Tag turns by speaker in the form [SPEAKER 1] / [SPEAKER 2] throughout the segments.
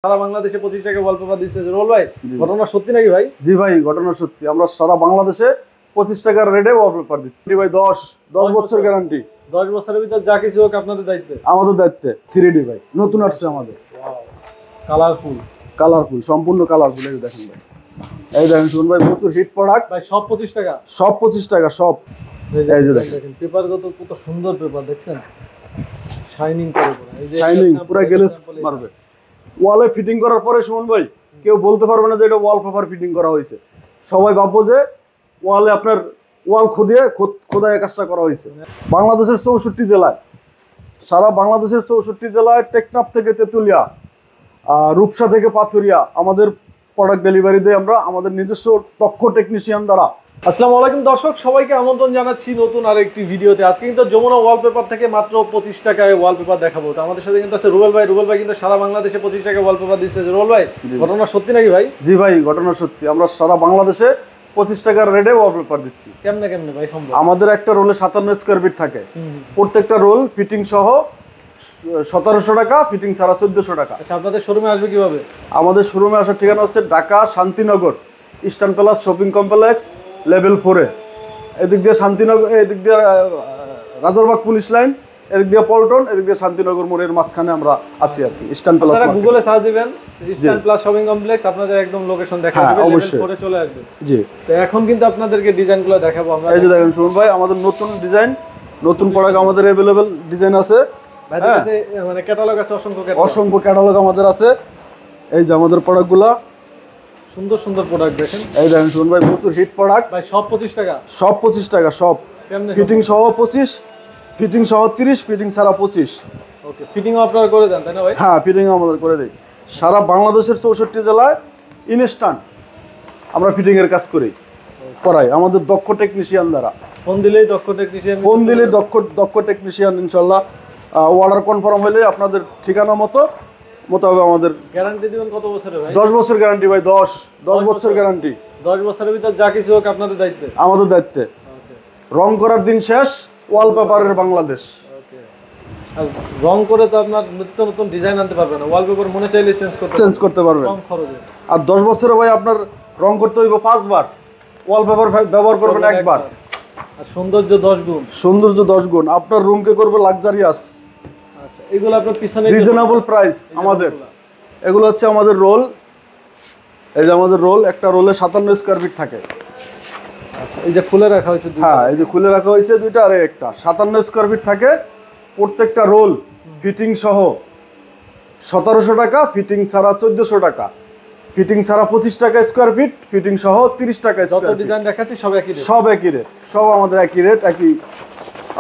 [SPEAKER 1] সারা বাংলাদেশে 25 টাকা ওয়ালপেপার দিচ্ছে রোল ভাই, ঘটনা সত্যি নাকি ভাই?
[SPEAKER 2] জি ভাই, ঘটনা সত্যি। আমরা সারা বাংলাদেশে 25 টাকার রেটে ওয়ালপেপার দিচ্ছি ভাই। 10 বছর গ্যারান্টি।
[SPEAKER 1] 10 বছরের ভিতর যা কিছু হোক আপনাদের দায়িত্বে।
[SPEAKER 2] আমাদের দায়িত্বে। 3D ভাই, নতুন আসছে আমাদের। কালারফুল, সম্পূর্ণ কালারফুল। এই দেখেন ভাই, এই দেখেন শুনুন ভাই, প্রচুর হিট প্রোডাক্ট
[SPEAKER 1] ভাই। সব 25 টাকা,
[SPEAKER 2] সব 25 টাকা সব। এই যে দেখেন
[SPEAKER 1] পেপার কত সুন্দর পেপার দেখছেন, শাইনিং করে পুরো। এই যে
[SPEAKER 2] শাইনিং পুরো গ্লেজ মারবে। ওয়ালে ফিটিং করার পরে শুনুন ভাই, কেউ বলতে পারবে না যে এটা ওয়ালপেপার ফিটিং করা হয়েছে। সবাই ভাববো যে ওয়ালে আপনার ওয়াল খোদায় কাজটা করা হয়েছে। বাংলাদেশের 64 জেলায়, সারা বাংলাদেশের 64 জেলায় টেকনাফ থেকে তেতুলিয়া, রূপসা থেকে পাথুরিয়া আমাদের প্রোডাক্ট ডেলিভারি দেয় আমরা আমাদের নিজস্ব দক্ষ টেকনিশিয়ান দ্বারা।
[SPEAKER 1] আসসালামু আলাইকুম দর্শক, সবাইকে আমন্ত্রণ জানাচ্ছি নতুন আরেকটি ভিডিওতে। আজকে কিন্তু যমুনা ওয়ালপেপার থেকে মাত্র 25 টাকায় ওয়ালপেপার দেখাবো। তো আমাদের সাথে কিন্তু আছে রুবেল ভাই। রুবেল ভাই কিন্তু সারা বাংলাদেশে 25 টাকায় ওয়ালপেপার দিচ্ছে। রুবেল ভাই, ঘটনা সত্যি নাকি ভাই?
[SPEAKER 2] জি ভাই, ঘটনা সত্যি। আমরা সারা বাংলাদেশে 25 টাকার রেটে ওয়ালপেপার দিচ্ছি।
[SPEAKER 1] কেমনে ভাই সম্ভব?
[SPEAKER 2] আমাদের একটা রোলে 57 স্কয়ার ফিট থাকে। প্রত্যেকটা রোল ফিটিং সহ 1700 টাকা, ফিটিং ছাড়া 1400 টাকা।
[SPEAKER 1] আচ্ছা, আপনাদের শোরুমে আসবে কিভাবে?
[SPEAKER 2] আমাদের শোরুমে আসার ঠিকানা হচ্ছে Dhaka Shantinagar eastern plus shopping complex level 4-এ। এদিক দিয়ে শান্তিনগর, এদিক দিয়ে রাজারবাগ পুলিশ লাইন, এদিক দিয়ে পল্টন, এদিক দিয়ে শান্তিনগর মোড়ের মাঝখানে আমরা আছি আর কি। ইস্টার্ন প্লাস,
[SPEAKER 1] আপনারা গুগলে সার্চ দিবেন ইস্টার্ন প্লাস শপিং কমপ্লেক্স, আপনাদের একদম লোকেশন দেখা যাবে, লেভেল 4-এ চলে আসবে।
[SPEAKER 2] জি,
[SPEAKER 1] তো এখন কিন্তু আপনাদেরকে ডিজাইনগুলো দেখাবো আমরা।
[SPEAKER 2] এই যে দেখেন শুনুন ভাই, আমাদের নতুন ডিজাইন, নতুন প্রোডাক্ট আমাদের अवेलेबल ডিজাইন আছে।
[SPEAKER 1] মানে ক্যাটালগ আছে,
[SPEAKER 2] অসংখ্য ক্যাটালগ আমাদের আছে। এই যে আমাদের প্রোডাক্টগুলা,
[SPEAKER 1] সুন্দর সুন্দর প্রোডাক্ট দেখেন।
[SPEAKER 2] এই দেখেন শুনুন ভাই, প্রচুর হিট প্রোডাক্ট
[SPEAKER 1] ভাই। সব 25 টাকা,
[SPEAKER 2] সব 25 টাকা সব। ফিটিং সহ 25, ফিটিং সহ 30, ফিটিং ছাড়া 25।
[SPEAKER 1] ওকে, ফিটিং আপনারা করে দেন তাই না ভাই?
[SPEAKER 2] হ্যাঁ, ফিটিং আমাদের করে দেই। সারা বাংলাদেশের 64 জেলায় ইনস্ট্যান্ট আমরা ফিটিং এর কাজ করাই আমাদের দক্ষ টেকনিশিয়ান দ্বারা।
[SPEAKER 1] ফোন দিলেই দক্ষ টেকনিশিয়ান,
[SPEAKER 2] ফোন দিলে দক্ষ টেকনিশিয়ান ইনশাআল্লাহ। অর্ডার কনফার্ম হলে আপনাদের ঠিকানা মোতাবেক আমাদের
[SPEAKER 1] গ্যারান্টি দিবেন। কত বছরের ভাই?
[SPEAKER 2] 10 বছর গ্যারান্টি ভাই। 10 বছর গ্যারান্টি।
[SPEAKER 1] 10 বছরের ভিতর যা কিছু হোক আপনাদের দায়িত্বে।
[SPEAKER 2] আমাদের দায়িত্বে। রং করার দিন শেষ, ওয়ালপেপারের বাংলাদেশ।
[SPEAKER 1] আর রং করে তো আপনার নিত্য নতুন ডিজাইন আনতে পারবেন না, ওয়ালপেপার মনে চাইলে চেঞ্জ করতে
[SPEAKER 2] পারবেন
[SPEAKER 1] কম খরচে।
[SPEAKER 2] আর 10 বছরে ভাই আপনার রং করতে হইব 5 বার, ওয়ালপেপার ব্যবহার করবেন একবার।
[SPEAKER 1] আর সৌন্দর্য 10 গুণ।
[SPEAKER 2] সৌন্দর্য 10 গুণ। আপনার রুমকে করবে লাক্সারিয়াস।
[SPEAKER 1] আচ্ছা, এগুলো আপনার পিছনে
[SPEAKER 2] রিজনেবল প্রাইস আমাদের। এগুলো হচ্ছে আমাদের রোল। এই যে আমাদের রোল, একটা রোলে 57 স্কয়ার ফিট থাকে।
[SPEAKER 1] আচ্ছা, এই যে খুলে রাখা হয়েছে দুটো।
[SPEAKER 2] হ্যাঁ, এই যে খুলে রাখা হয়েছে দুইটা আর একটা। 57 স্কয়ার ফিট থাকে প্রত্যেকটা রোল। ফিটিং সহ 1700 টাকা, ফিটিং ছাড়া 1400 টাকা। ফিটিং ছাড়া 25 টাকা স্কয়ার ফিট, ফিটিং সহ 30 টাকা স্কয়ার ফিট।
[SPEAKER 1] যত ডিজাইন দেখাচ্ছি সব একই রেট।
[SPEAKER 2] সব একই রেট, সব আমাদের একই রেট, একই।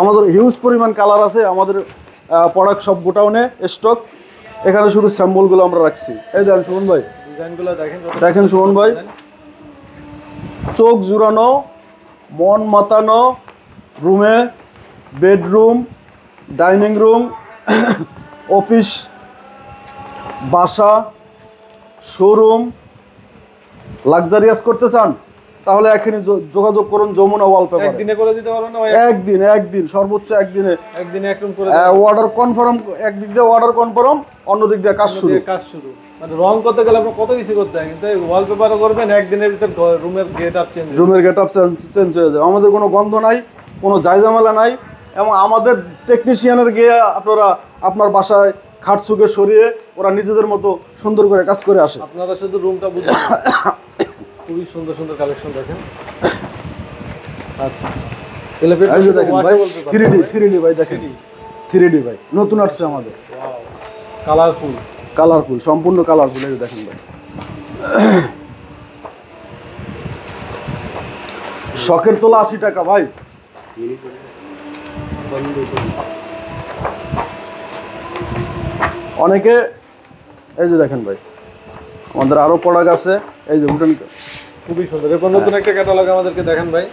[SPEAKER 2] আমাদের হিউজ পরিমাণ কালার আছে। আমাদের প্রোডাক্ট সব গোটাউনে স্টক। এখানে শুধু স্যাম্পলগুলো আমরা রাখছি। এই দেখেন সুমন ভাই,
[SPEAKER 1] ডিজাইনগুলো
[SPEAKER 2] দেখেন সুমন ভাই, চোখ জুড়ানো, মন মাতানো রুমে, বেডরুম, ডাইনিং রুম, অফিস, বাসা, শোরুম লাক্সারিয়াস করতে চান তাহলে এখনই যোগাযোগ করুন যমুনা ওয়ালপেপার।
[SPEAKER 1] একদিনে করে দিতে পারবেন না ভাই?
[SPEAKER 2] একদিন সর্বোচ্চ একদিনে
[SPEAKER 1] একদম করে
[SPEAKER 2] অর্ডার কনফার্ম। একদিক দিয়ে অর্ডার কনফার্ম, অন্য দিক দিয়ে কাজ শুরু।
[SPEAKER 1] মানে রং করতে গেলে আপনার কত কিছু করতে হয়, কিন্তু ওয়ালপেপারও করবেন একদিনের ভিতর, রুমের গেটআপ
[SPEAKER 2] চেঞ্জ হয়ে যায়। আমাদের কোনো গন্ধ নাই, কোনো জায়জামেলা নাই। এবং আমাদের টেকনিশিয়ানের গিয়ে আপনার বাসায় খাট সুকে সরিয়ে ওরা নিজেদের মতো সুন্দর করে কাজ করে আসে।
[SPEAKER 1] আপনারা শুধু রুমটা বুঝুন। খুবই সুন্দর সুন্দর কালেকশন দেখেন। আচ্ছা,
[SPEAKER 2] এই যে দেখেন ভাই, 3D ভাই, দেখেন 3D ভাই, নতুন আসছে আমাদের। কালারফুল, সম্পূর্ণ কালারফুল। এই যে দেখেন ভাই, শখের তোলা 80 টাকা ভাই। অনেকে, এই যে দেখেন ভাই, আমাদের আরো প্রোডাক্ট আছে। এই যে উডেন,
[SPEAKER 1] খুবই সুন্দর। এরপর নতুন একটা ক্যাটালগ আমাদেরকে দেখান ভাই।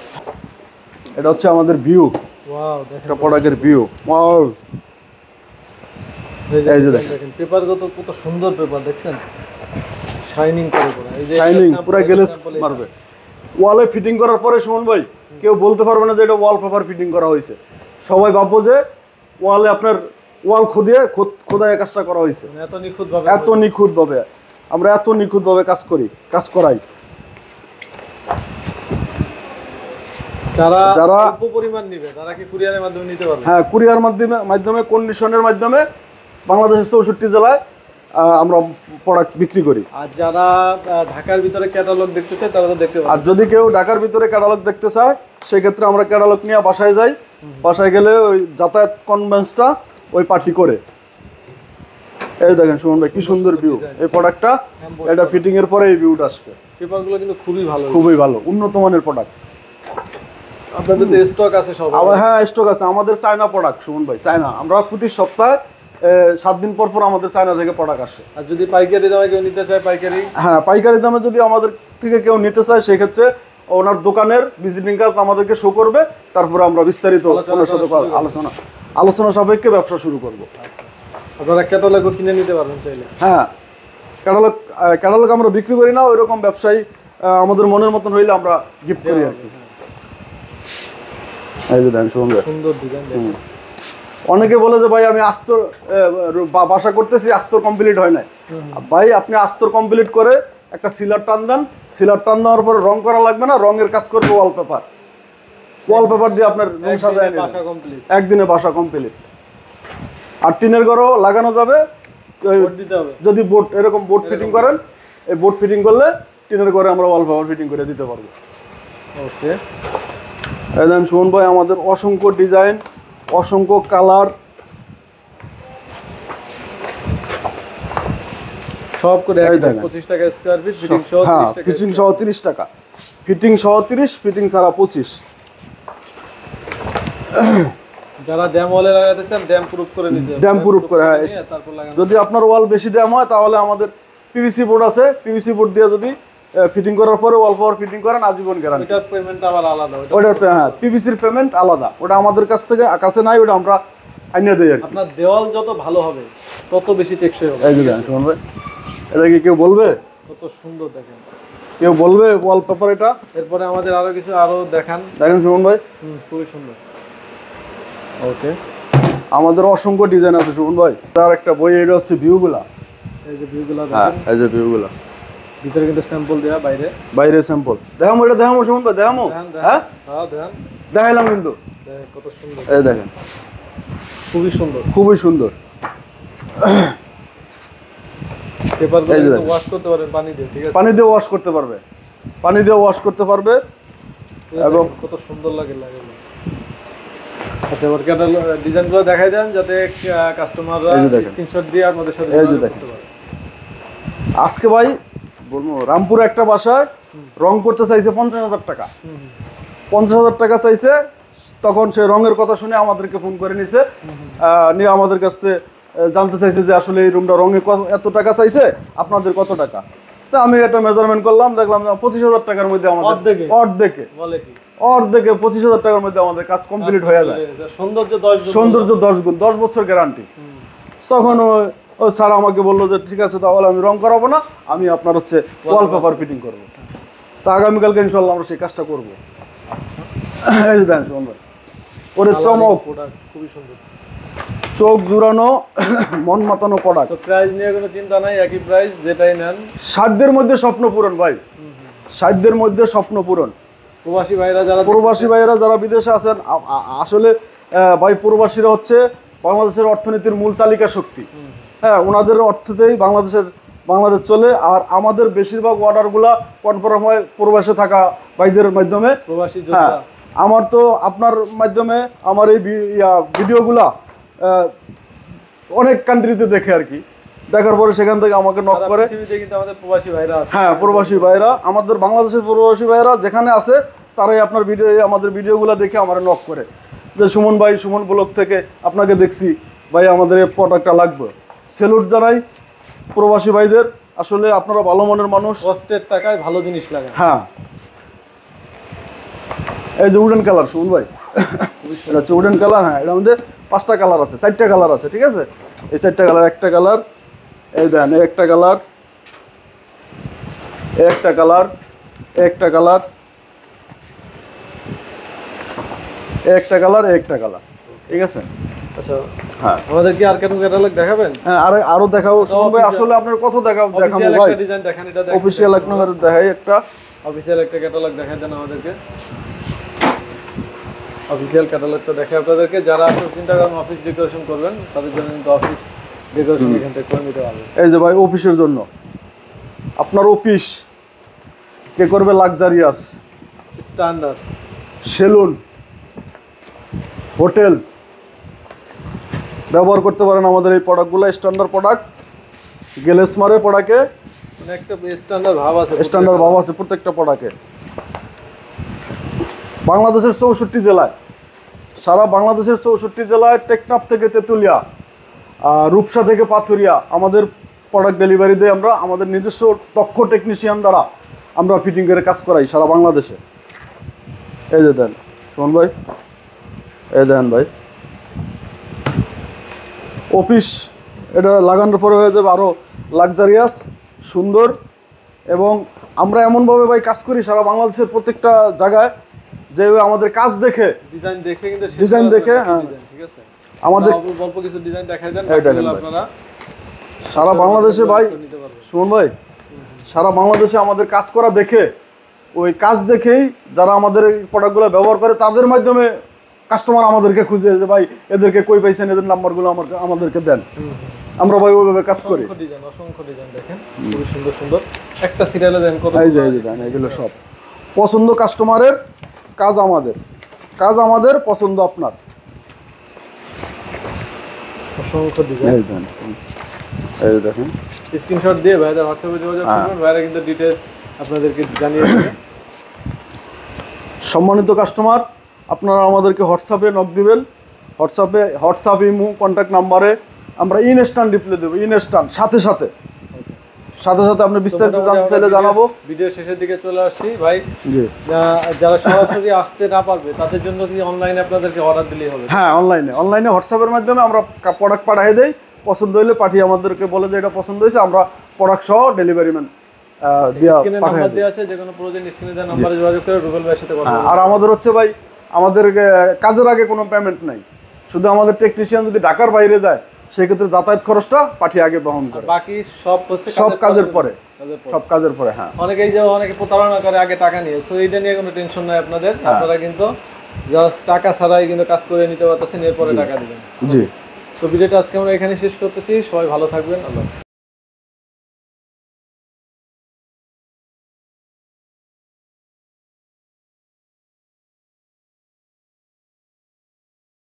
[SPEAKER 2] এটা হচ্ছে আমাদের ভিউ।
[SPEAKER 1] ওয়াও, দেখেন
[SPEAKER 2] একটা প্রোডাক্টের ভিউ। ওয়াও, এই যে দেখেন
[SPEAKER 1] পেপার কত সুন্দর পেপার দেখছেন, শাইনিং করে পুরো। এই যে
[SPEAKER 2] শাইনিং পুরো গ্লেজ মারবে। ওয়ালে ফিটিং করার পরে সুমন ভাই, কেউ বলতে পারবে না যে এটা ওয়ালপেপার ফিটিং করা হয়েছে। সবাই ভাববো যে ওয়ালে আপনার ওয়াল খুদিয়ে খোদাইয়ের কাজটা করা হয়েছে।
[SPEAKER 1] মানে এত নিখুঁতভাবে,
[SPEAKER 2] এত নিখুঁতভাবে আমরা এত নিখুঁতভাবে কাজ করাই।
[SPEAKER 1] যারা অল্প পরিমাণ নেবে তারা কি কুরিয়ারের মাধ্যমে নিতে পারবে?
[SPEAKER 2] হ্যাঁ, কুরিয়ার মাধ্যমে কন্ডিশনের মাধ্যমে বাংলাদেশের 64 জেলায় আমরা প্রোডাক্ট বিক্রি করি।
[SPEAKER 1] আর যারা ঢাকার ভিতরে ক্যাটালগ দেখতে চায় তারা তো দেখতে পাবে।
[SPEAKER 2] আর যদি কেউ ঢাকার ভিতরে ক্যাটালগ দেখতে চায় সেক্ষেত্রে আমরা ক্যাটালগ নিয়ে বাসায় যাই। বাসায় গেলে ওই যাতায়াত কনভেন্সটা ওই পার্টি করে। এই দেখেন সুমন ভাই কি সুন্দর ভিউ এই প্রোডাক্টটা। এটা ফিটিং এর পরে এই ভিউটা আসবে।
[SPEAKER 1] পেপারগুলো কিন্তু খুবই ভালো,
[SPEAKER 2] উন্নত মানের প্রোডাক্ট।
[SPEAKER 1] আপনাদের তো স্টক আছে সব?
[SPEAKER 2] হ্যাঁ, স্টক আছে। আমাদের চায়না প্রোডাক্ট সুমন ভাই, চায়না। আমরা প্রতি সপ্তাহে 7 দিন পর আমাদের চায়না থেকে প্রোডাক্ট আসে।
[SPEAKER 1] আর যদি পাইকারি দামে কেউ নিতে চায়,
[SPEAKER 2] হ্যাঁ, পাইকারি দামে যদি আমাদের থেকে কেউ নিতে চায় সেক্ষেত্রে ওনার দোকানের ভিজিটিং কার্ড আমাদেরকে শো করবে, তারপরে আমরা বিস্তারিত ওনার সাথে আলোচনা সাপেক্ষে ব্যবসা শুরু করব।
[SPEAKER 1] আপনারা ক্যাটালগও কিনে নিতে পারবেন চাইলে।
[SPEAKER 2] হ্যাঁ, ক্যাটালগ আমরা বিক্রি করি না, ওই রকম ব্যবসায়ী আমাদের মনের মতন হইলে আমরা গিফট করি আর কি। এই যে দেখেন
[SPEAKER 1] সুন্দর ডিজাইন।
[SPEAKER 2] অনেকে বলে যে ভাই আমি আস্তর বাসা করতেছি, আস্তর কমপ্লিট হয় নাই। ভাই আপনি আস্তর কমপ্লিট করে একটা সিলার টান দেন, সিলার টান দেওয়ার পরে রং করা লাগবে না, রঙের কাজ করবে ওয়ালপেপার দিয়ে আপনার রুম সাজায় নেবেন, একদিনে বাসা কমপ্লিট। আর টিনের ঘরও লাগানো যাবে যদি বোর্ড এরকম বোর্ড ফিটিং করেন। এই বোর্ড ফিটিং করলে টিনের ঘরে আমরা ওয়ালপেপার ফিটিং করে দিতে পারবো।
[SPEAKER 1] ওকে,
[SPEAKER 2] এই দেন সুমন ভাই আমাদের অসংখ্য ডিজাইন, অসংখ্য কালার,
[SPEAKER 1] সব করে 25 টাকা স্কয়ার ফিট, ফিটিং সহ 30 টাকা।
[SPEAKER 2] ফিটিং সহ 30 টাকা, ফিটিং সহ 30, ফিটিং ছাড়া 25।
[SPEAKER 1] যারা ড্যাম ওয়ালে লাগাতে চান ড্যাম প্রুফ করে নিতে হবে।
[SPEAKER 2] ড্যাম প্রুফ করে, হ্যাঁ। যদি আপনার ওয়াল বেশি ড্যাম হয় তাহলে আমাদের পিভিসি বোর্ড আছে, পিভিসি বোর্ড দিয়ে যদি ফিটিং করার পরে ওয়ালপেপার ফিটিং করেন আজীবন গ্যারান্টি।
[SPEAKER 1] ওটার পেমেন্ট আবার আলাদা,
[SPEAKER 2] হ্যাঁ, পিভিসির পেমেন্ট আলাদা, ওটা আমাদের কাছে নাই, ওটা আমরা আইনে দেই আর কি।
[SPEAKER 1] আপনার দেওয়াল যত ভালো হবে তত বেশি টেকসই হবে।
[SPEAKER 2] এই যে দেখেন সুমন ভাই, এটা কি কেউ বলবে?
[SPEAKER 1] কত সুন্দর দেখেন,
[SPEAKER 2] কেউ বলবে ওয়ালপেপার এটা?
[SPEAKER 1] এরপরে আমাদের আরো দেখেন
[SPEAKER 2] সুমন ভাই,
[SPEAKER 1] খুবই সুন্দর। ওকে,
[SPEAKER 2] আমাদের অসংখ্য ডিজাইন আছে সুমন ভাই। তার একটা বই, এটা হচ্ছে ভিউগুলা।
[SPEAKER 1] এই যে ভিউগুলা দেখেন,
[SPEAKER 2] এই যে ভিউগুলা
[SPEAKER 1] ভিতরে কিন্তু স্যাম্পল দেয়া, বাইরে স্যাম্পল।
[SPEAKER 2] দেখামো এটা, দেখামো সুমন ভাই, দেখামো। হ্যাঁ, দেখাইলাম কিন্তু।
[SPEAKER 1] কত সুন্দর,
[SPEAKER 2] এই দেখেন খুবই সুন্দর।
[SPEAKER 1] পেপারগুলো ওয়াশ করতে পারবেন পানি দিয়ে, ঠিক আছে?
[SPEAKER 2] পানি দিয়ে ওয়াশ করতে পারবে এবং
[SPEAKER 1] কত সুন্দর লাগে। আচ্ছা, এবার ক্যাটালগ ডিজাইনগুলো দেখাই দেন যাতে কাস্টমাররা স্ক্রিনশট দিয়ে আমাদের সাথে যোগাযোগ করতে পারে।
[SPEAKER 2] আজকে ভাই বলবো, রামপুরে একটা বাসায় রং করতে চাইছে 50,000 টাকা। 50,000 টাকা চাইছে। তখন সে রঙের কথা শুনে আমাদেরকে ফোন করে নিয়ে আমাদের কাছ থেকে জানতে চাইছে যে আসলে এই রুমটা রঙে এত টাকা চাইছে, আপনাদের কত টাকা। তো আমি একটা মেজারমেন্ট করলাম, দেখলাম 25,000 টাকার মধ্যে আমাদের অর্ধেকে 25,000 টাকার মধ্যে আমাদের কাজ কমপ্লিট হয়ে যায়। সৌন্দর্য 10 গুণ, 10 বছর গ্যারান্টি। তখন ও স্যার আমাকে বললো যে ঠিক আছে, তাহলে আমি রং করাবো না, আমি আপনার হচ্ছে ওয়ালপেপার ফিটিং করবো। তা আগামীকালকে ইনশাল্লাহ আমরা সেই কাজটা করবো। এই যে দেন সুমন ভাই, ওরে চমক,
[SPEAKER 1] খুবই সুন্দর,
[SPEAKER 2] চোখ জুড়ানো, মন মাতানো প্রোডাক্ট।
[SPEAKER 1] প্রাইস নিয়ে কোনো চিন্তা নাই, একই প্রাইস, যেটাই নেন।
[SPEAKER 2] সাধ্যের মধ্যে স্বপ্ন পূরণ ভাই, সাধ্যের মধ্যে স্বপ্ন পূরণ। প্রবাসী ভাইয়েরা যারা বিদেশে আছেন, আসলে ভাই প্রবাসীরা হচ্ছে বাংলাদেশের অর্থনীতির মূল চালিকা শক্তি। হ্যাঁ, ওনাদের অর্থতেই বাংলাদেশ চলে। আর আমাদের বেশিরভাগ অর্ডারগুলা কনফার্ম হয় প্রবাসে থাকা ভাইদের মাধ্যমে। হ্যাঁ, আমার তো আপনার মাধ্যমে আমার এই ভিডিওগুলা অনেক কান্ট্রিতে দেখে আর কি, দেখার পরে সেখান থেকে আমাকে নক করে। হ্যাঁ, প্রবাসী ভাইরা, আমাদের বাংলাদেশের প্রবাসী ভাইরা যেখানে আছে তারাই আপনার আমাদের ভিডিওগুলো দেখে আমার নক করে যে সুমন ভাই, সুমন ব্লগ থেকে আপনাকে দেখছি ভাই, আমাদের এই প্রোডাক্টটা লাগবে। সেলুট জানাই প্রবাসী ভাইদের, আসলে আপনারা ভালো মনের মানুষ,
[SPEAKER 1] কষ্টের টাকায় ভালো জিনিস লাগে।
[SPEAKER 2] হ্যাঁ, এই যে উডেন কালার সুমন ভাই, এটা হচ্ছে উডেন কালার। হ্যাঁ, এটার মধ্যে 5টা কালার আছে, 4টা কালার আছে, ঠিক আছে? এই 4টা কালার, একটা কালার, এই দেন একটা কালার, একটা কালার, একটা কালার, একটা কালার, একটা কালার, ঠিক আছে?
[SPEAKER 1] আচ্ছা,
[SPEAKER 2] হ্যাঁ
[SPEAKER 1] আমাদের কি আর কোনো ক্যাটালগ দেখাবেন?
[SPEAKER 2] হ্যাঁ আরো দেখাবো সুমন ভাই, আসলে আপনার কত দেখাবো ভাই,
[SPEAKER 1] একটা ডিজাইন দেখান, এটা দেখেন
[SPEAKER 2] অফিশিয়াল এক নম্বর দেখাই একটা,
[SPEAKER 1] অফিশিয়াল একটা ক্যাটালগ দেখাই দেন আমাদেরকে। অফিশিয়াল ক্যাটালগটা দেখে আপনাদেরকে, যারা আসলে চিন্তা করেন অফিস ডেকোরেশন করবেন তাদের জন্য কিন্তু অফিস ডেকোরেশন এখান থেকে করে নিতে পারবেন।
[SPEAKER 2] এই যে ভাই অফিসের জন্য আপনার অফিস কে করবে লাক্সারিয়াস,
[SPEAKER 1] স্ট্যান্ডার্ড,
[SPEAKER 2] সেলুন, হোটেল ব্যবহার করতে পারেন আমাদের এই প্রোডাক্টগুলো। স্ট্যান্ডার্ড প্রোডাক্ট, গ্লেস মারে প্রোডাক্টে,
[SPEAKER 1] মানে একটা স্ট্যান্ডার্ড ভাব আছে,
[SPEAKER 2] স্ট্যান্ডার্ড ভাব আছে প্রত্যেকটা প্রোডাক্টে। বাংলাদেশের 64 জেলায়, সারা বাংলাদেশের 64 জেলায়, টেকনাফ থেকে তেঁতুলিয়া, রূপসা থেকে পাথুরিয়া আমাদের প্রোডাক্ট ডেলিভারি দেয় আমরা আমাদের নিজস্ব দক্ষ টেকনিশিয়ান দ্বারা আমরা ফিটিং করে কাজ করাই সারা বাংলাদেশে। এই যে দেন সুমন ভাই, এই দেন ভাই অফিস, এটা লাগানোর পরে হয়ে যাবে আরও লাক্সারিয়াস, সুন্দর। এবং আমরা এমনভাবে ভাই কাজ করি সারা বাংলাদেশের প্রত্যেকটা জায়গায়, যেভাবে আমাদের কাজ দেখে
[SPEAKER 1] ডিজাইন দেখে কিন্তু
[SPEAKER 2] ডিজাইন দেখে, হ্যাঁ
[SPEAKER 1] ঠিক আছে,
[SPEAKER 2] আমাদের
[SPEAKER 1] অল্প কিছু ডিজাইন দেখাই দেন,
[SPEAKER 2] এই দেখেন ভাই।
[SPEAKER 1] আপনারা
[SPEAKER 2] সারা বাংলাদেশে ভাই
[SPEAKER 1] নিতে পারবেন।
[SPEAKER 2] সুমন ভাই, সারা বাংলাদেশে আমাদের কাজ করা দেখে, ওই কাজ দেখেই যারা আমাদের এই প্রোডাক্টগুলো ব্যবহার করে তাদের মাধ্যমে কাস্টমার আমাদেরকে খুঁজে যে ভাই এদেরকে কই পাইছেন, এদের নাম্বারগুলো আমাদেরকে দেন, আমরা ভাই ওইভাবে কাজ করি।
[SPEAKER 1] অসংখ্য ডিজাইন দেখেন, খুবই সুন্দর সুন্দর, একটা সিরিয়ালে দেন কত।
[SPEAKER 2] এই যে দেন, এগুলো সব পছন্দ কাস্টমারের, কাজ আমাদের, কাজ আমাদের, পছন্দ আপনার।
[SPEAKER 1] অসংখ্য ডিজাইন,
[SPEAKER 2] এই দেন, এই দেখেন,
[SPEAKER 1] স্ক্রিনশট দিয়ে ভাইদের হোয়াটসঅ্যাপে যোগাযোগ করবেন, ভাইরা কিন্তু ডিটেইলস আপনাদেরকে জানিয়ে দেবে।
[SPEAKER 2] সম্মানিত কাস্টমার, আপনারা আমাদেরকে হোয়াটসঅ্যাপে নক দিবেন, হোয়াটসঅ্যাপ ইমো কন্ট্যাক্ট নাম্বারে আমরা ইনস্ট্যান্ট রিপ্লাই দেবো, ইনস্ট্যান্ট সাথে সাথে আপনি বিস্তারিত জানতে চাইলে জানাবো।
[SPEAKER 1] ভিডিও শেষের দিকে চলে আসছি ভাই,
[SPEAKER 2] জি
[SPEAKER 1] যারা সরাসরি আসতে না পারবে তাদের জন্য কি অনলাইনে আপনাদেরকে অর্ডার দিলেই হবে?
[SPEAKER 2] হ্যাঁ, অনলাইনে হোয়াটসঅ্যাপের মাধ্যমে আমরা প্রোডাক্ট পাঠিয়ে দেই, পছন্দ হলে পাঠিয়ে আমাদেরকে বলে যে এটা পছন্দ হয়েছে, আমরা প্রোডাক্ট সহ ডেলিভারি ম্যান দিয়া
[SPEAKER 1] স্ক্রিনে
[SPEAKER 2] পাঠিয়ে
[SPEAKER 1] নাম্বার
[SPEAKER 2] দিই।
[SPEAKER 1] দেওয়া আছে, যে কোনো প্রয়োজন স্ক্রিনে দেওয়া নম্বরে যোগাযোগ করে রুবেল ভাইয়ের সাথে কথা বলুন।
[SPEAKER 2] আর আমাদের হচ্ছে ভাই, আমাদের কাজের আগে কোনো পেমেন্ট নাই, শুধু আমাদের টেকনিশিয়ান যদি ঢাকার বাইরে যায় সেক্ষেত্রে যাতায়াত খরচটা পাঠিয়ে আগে বহন করে,
[SPEAKER 1] বাকি সব হচ্ছে
[SPEAKER 2] সব কাজের পরে, সব কাজের পরে। হ্যাঁ,
[SPEAKER 1] অনেকে প্রতারণা করে আগে টাকা নিয়ে, সো এইটা নিয়ে কোনো টেনশন নাই আপনাদের, আপনারা কিন্তু জাস্ট টাকা ছাড়াই কিন্তু কাজ করে নিতে পারতেছেন, এরপরে টাকা দিবেন।
[SPEAKER 2] জি।
[SPEAKER 1] তো ভিডিওটা আজকে আমরা এখানে শেষ করতেছি, সবাই ভালো থাকবেন, আল্লাহ হাফেজ।